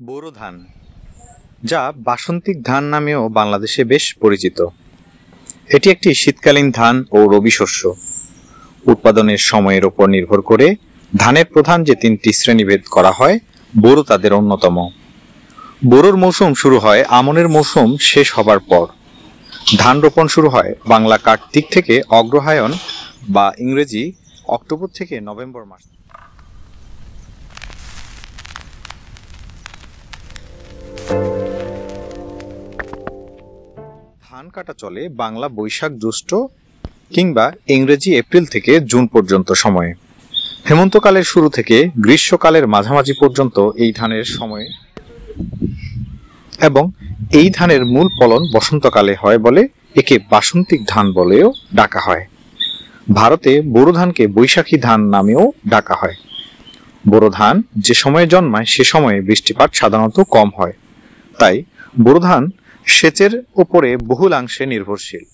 বোরো ধান, যা বাসন্তিক ধান নামেও বাংলাদেশে বেশ পরিচিত। এটি একটি শীতকালীন ধান ও রবি শস্য। উৎপাদনের সময়ের উপর নির্ভর করে ধানের প্রধান যে তিনটি শ্রেণীভেদ করা হয়, বোরো তাদের অন্যতম। বোরোর মৌসুম শুরু হয় আমনের মৌসুম শেষ হবার পর। ধান রোপণ শুরু হয় বাংলা কার্তিক থেকে অগ্রহায়ণ বা ইংরেজি অক্টোবর থেকে নভেম্বর মাস। ধান কাটা চলে বাংলা বৈশাখ জ্যৈষ্ঠ কিংবা ইংরেজি এপ্রিল থেকে জুন পর্যন্ত সময়ে। হেমন্তকালের শুরু থেকে গ্রীষ্মকালের মাঝামাঝি পর্যন্ত এই ধানের সময় এবং এই ধানের মূল ফলন বসন্তকালে হয় বলে একে বাসন্তিক ধান বলেও ডাকা হয়। ভারতে বোরো ধানকে বৈশাখী ধান নামেও ডাকা হয়। বোরো ধান যে সময়ে জন্মায় সে সময়ে বৃষ্টিপাত সাধারণত কম হয়, তাই বোরো ধান সেচের উপরে বহুলাংশে নির্ভরশীল।